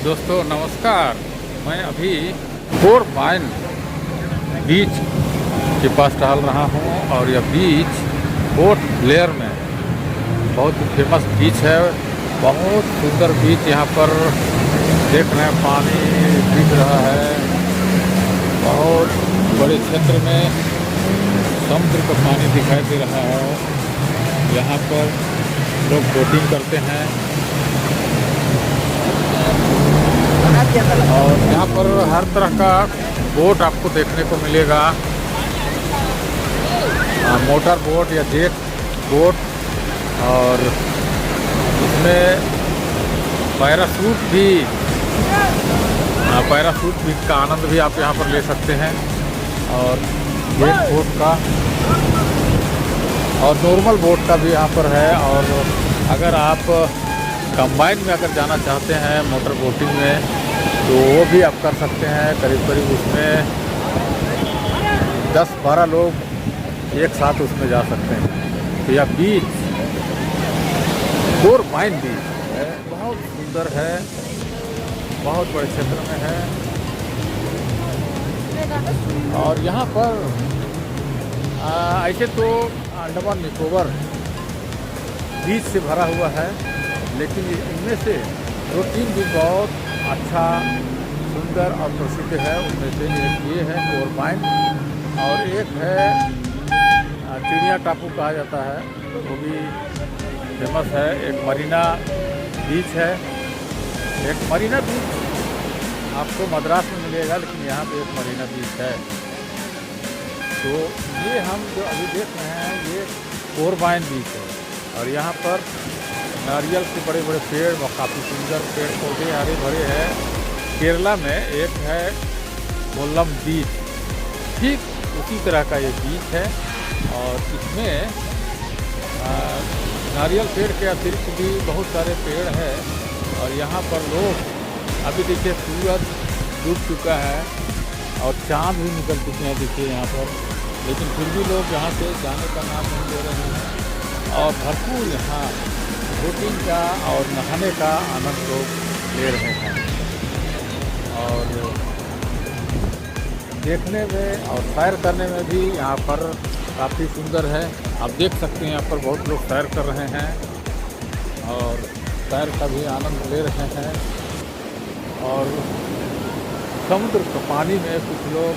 दोस्तों नमस्कार। मैं अभी फोर पाइन बीच के पास टहल रहा हूँ और यह बीच पोर्ट ब्लेयर में बहुत ही फेमस बीच है। बहुत सुंदर बीच, यहाँ पर देख रहे हैं पानी दिख रहा है। बहुत बड़े क्षेत्र में समुद्र का पानी दिखाई दे रहा है। यहाँ पर लोग बोटिंग करते हैं और यहाँ पर हर तरह का बोट आपको देखने को मिलेगा। मोटर बोट या जेट बोट, और इसमें पैराशूट भी का आनंद भी आप यहाँ पर ले सकते हैं। और जेट बोट का और नॉर्मल बोट का भी यहाँ पर है। और अगर आप कंबाइन में अगर जाना चाहते हैं मोटर बोटिंग में, तो वो भी आप कर सकते हैं। करीब करीब उसमें 10-12 लोग एक साथ उसमें जा सकते हैं। तो यह बीच फोर पाइन बीच है, बहुत सुंदर है, बहुत बड़े क्षेत्र में है। और यहाँ पर ऐसे तो अंडमान निकोबार बीच से भरा हुआ है, लेकिन इनमें से 2-3 भी बहुत अच्छा, सुंदर और प्रसिद्ध है। उनमें से एक ये है फोर पाइन, और एक है चिड़िया टापू कहा जाता है, वो भी फेमस है। एक मरीना बीच है। एक मरीना बीच आपको मद्रास में मिलेगा, लेकिन यहाँ पे एक मरीना बीच है। तो ये हम जो अभी देख रहे हैं ये फोर पाइन बीच है। और यहाँ पर नारियल के बड़े बड़े पेड़ व काफ़ी सुंदर पेड़ पौधे हरे भरे हैं। केरला में एक है कोल्लम बीच, ठीक उसी तरह का ये बीच है। और इसमें नारियल पेड़ के अतिरिक्त भी बहुत सारे पेड़ हैं। और यहाँ पर लोग, अभी देखिए सूरज डूब चुका है और चाँद भी निकल चुके हैं, देखिए यहाँ पर, लेकिन फिर भी लोग यहाँ से जाने का नाम नहीं ले रहे हैं। और भरपूर यहाँ बोटिंग का और नहाने का आनंद लोग ले रहे हैं। और देखने में और सैर करने में भी यहाँ पर काफ़ी सुंदर है। आप देख सकते हैं यहाँ पर बहुत लोग सैर कर रहे हैं और सैर का भी आनंद ले रहे हैं। और समुद्र के पानी में कुछ लोग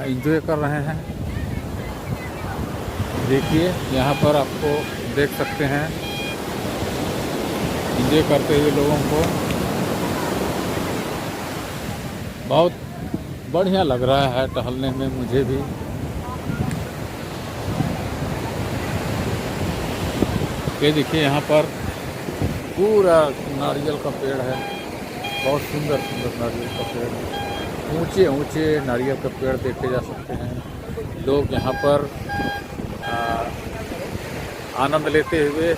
एंजॉय कर रहे हैं। देखिए यहाँ पर आपको देख सकते हैं एंजॉय करते हुए लोगों को। बहुत बढ़िया लग रहा है टहलने में मुझे भी। ये देखिए यहाँ पर पूरा नारियल का पेड़ है, बहुत सुंदर सुंदर नारियल का पेड़ है। ऊंचे ऊंचे नारियल का पेड़ देखे जा सकते हैं। लोग यहाँ पर आनंद लेते हुए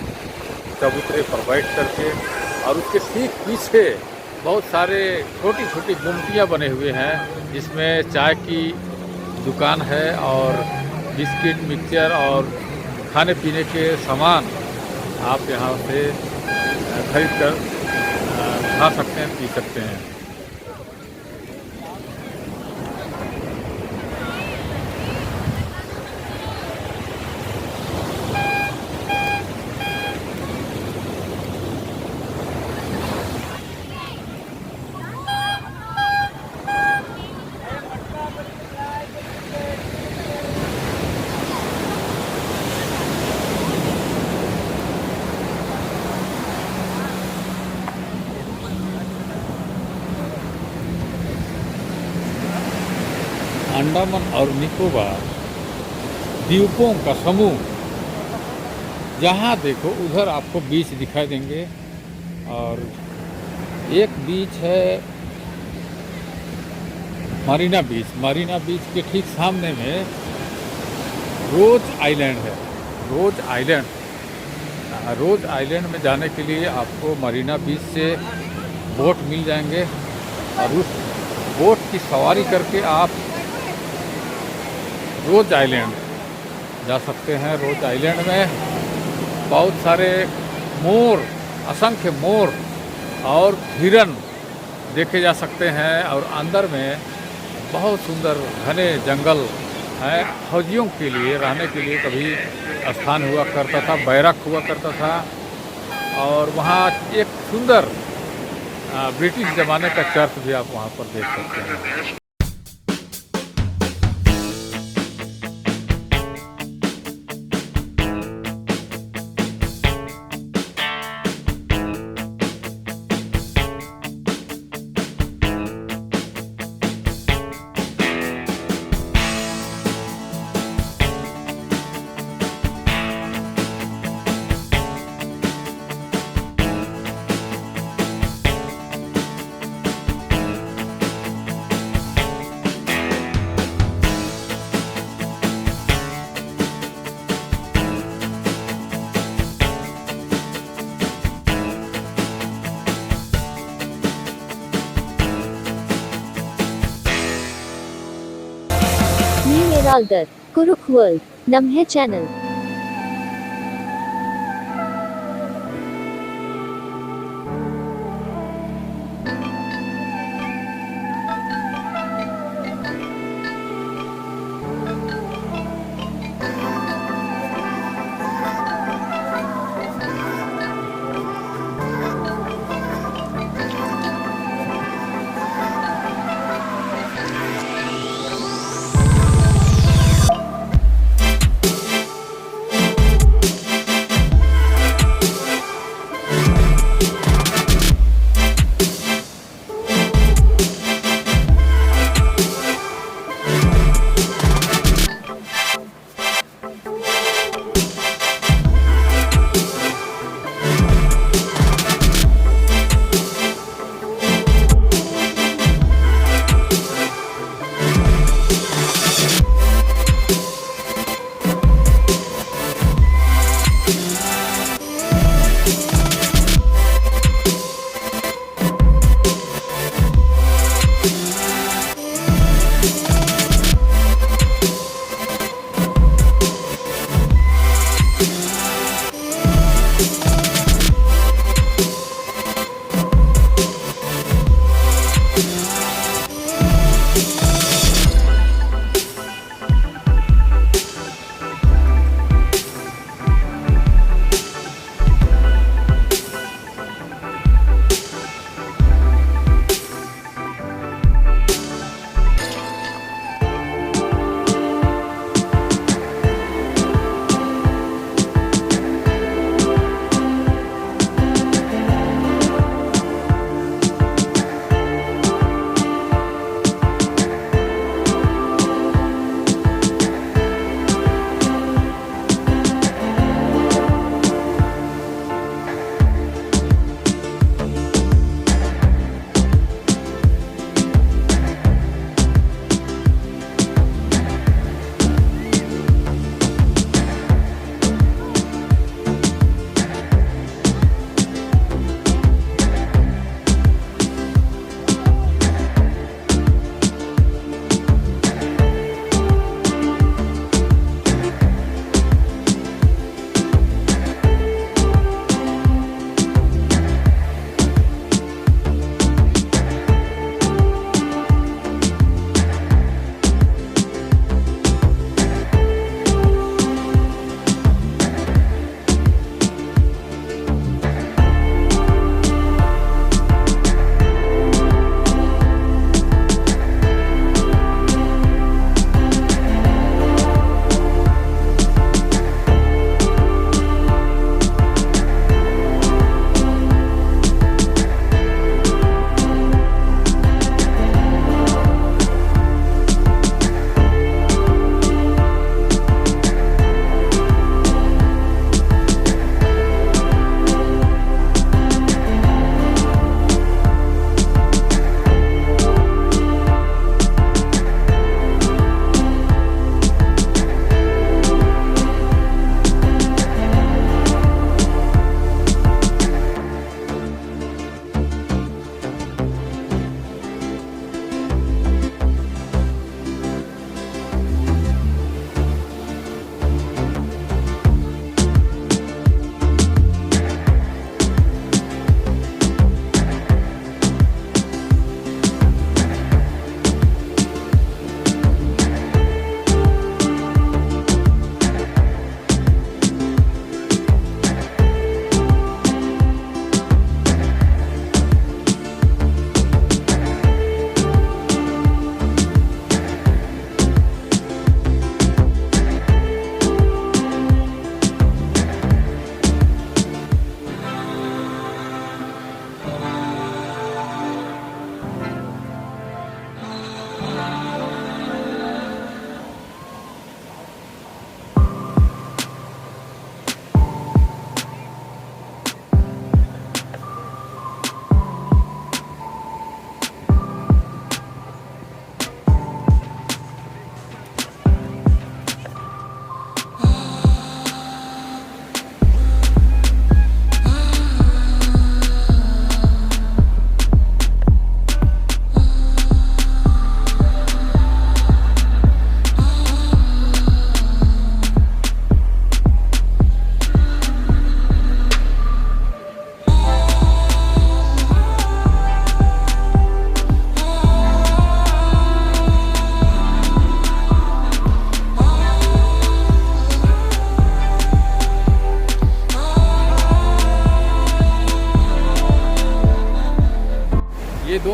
चबूतरे पर बैठ करके, और उसके ठीक पीछे बहुत सारे छोटी छोटी गुमटियाँ बने हुए हैं, जिसमें चाय की दुकान है और बिस्किट, मिक्सचर और खाने पीने के सामान आप यहाँ से खरीद कर खा सकते हैं, पी सकते हैं। अंडमान और निकोबार द्वीपों का समूह, जहाँ देखो उधर आपको बीच दिखाई देंगे। और एक बीच है मरीना बीच। मरीना बीच के ठीक सामने में रोज आइलैंड है। रोज आइलैंड में जाने के लिए आपको मरीना बीच से बोट मिल जाएंगे, और उस बोट की सवारी करके आप रोज आइलैंड जा सकते हैं। रोज आइलैंड में बहुत सारे मोर, असंख्य मोर और हिरन देखे जा सकते हैं। और अंदर में बहुत सुंदर घने जंगल है। फौजियों के लिए रहने के लिए कभी स्थान हुआ करता था, बैरक हुआ करता था। और वहाँ एक सुंदर ब्रिटिश ज़माने का चर्च भी आप वहाँ पर देख सकते हैं। Neil Heraldar, Kuruk World, Namhe Channel.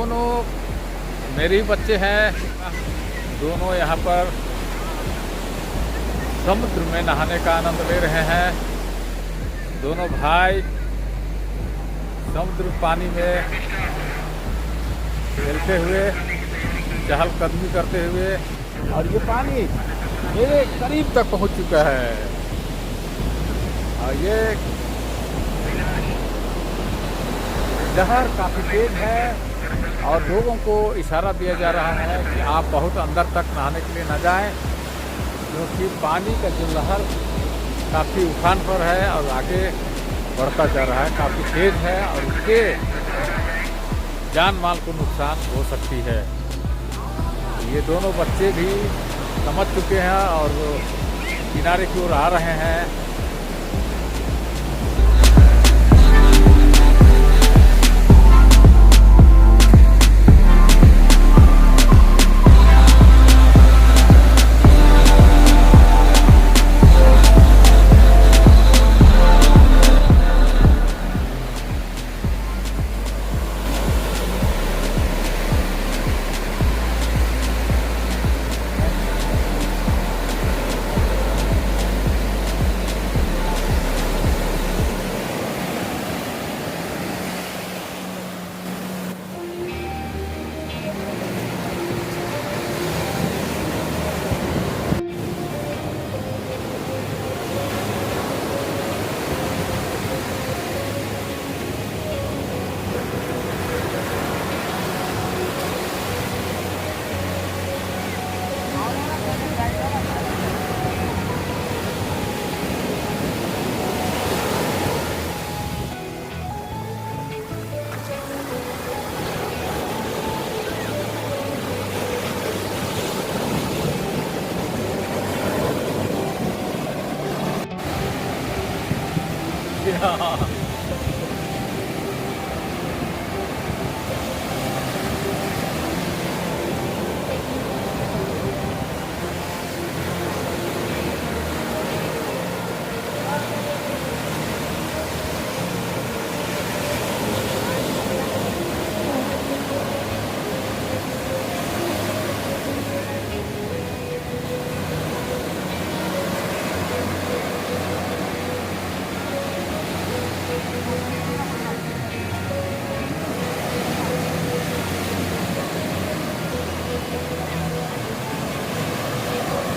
दोनों मेरे ही बच्चे हैं। दोनों यहाँ पर समुद्र में नहाने का आनंद ले रहे हैं। दोनों भाई समुद्र पानी में खेलते हुए, चहलकदमी करते हुए, और ये पानी मेरे करीब तक पहुंच चुका है। और ये लहर काफ़ी तेज है और लोगों को इशारा दिया जा रहा है कि आप बहुत अंदर तक नहाने के लिए न जाएं, क्योंकि पानी का जो लहर काफ़ी उफान पर है और आगे बढ़ता जा रहा है, काफ़ी तेज है और उससे जान माल को नुकसान हो सकती है। ये दोनों बच्चे भी समझ चुके हैं और किनारे की ओर आ रहे हैं।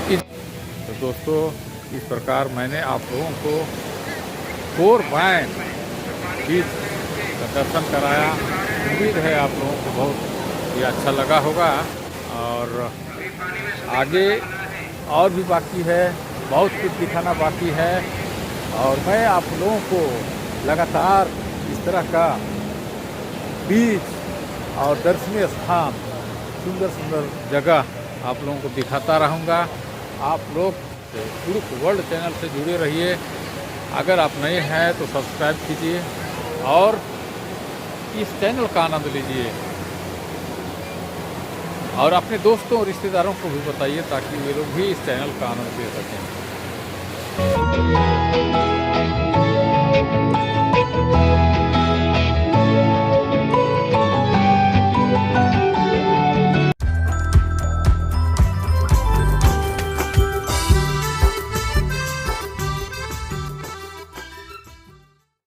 तो दोस्तों, इस प्रकार मैंने आप लोगों को 4 बाय बीच का दर्शन कराया। उम्मीद है आप लोगों को बहुत ये अच्छा लगा होगा और आगे और भी बाकी है, बहुत कुछ दिखाना बाकी है और मैं आप लोगों को लगातार इस तरह का बीच और दर्शनीय स्थान, सुंदर सुंदर जगह आप लोगों को दिखाता रहूँगा। आप लोग कुरुख वर्ल्ड चैनल से जुड़े रहिए। अगर आप नए हैं तो सब्सक्राइब कीजिए और इस चैनल का आनंद लीजिए और अपने दोस्तों और रिश्तेदारों को भी बताइए ताकि वे लोग भी इस चैनल का आनंद ले सकें।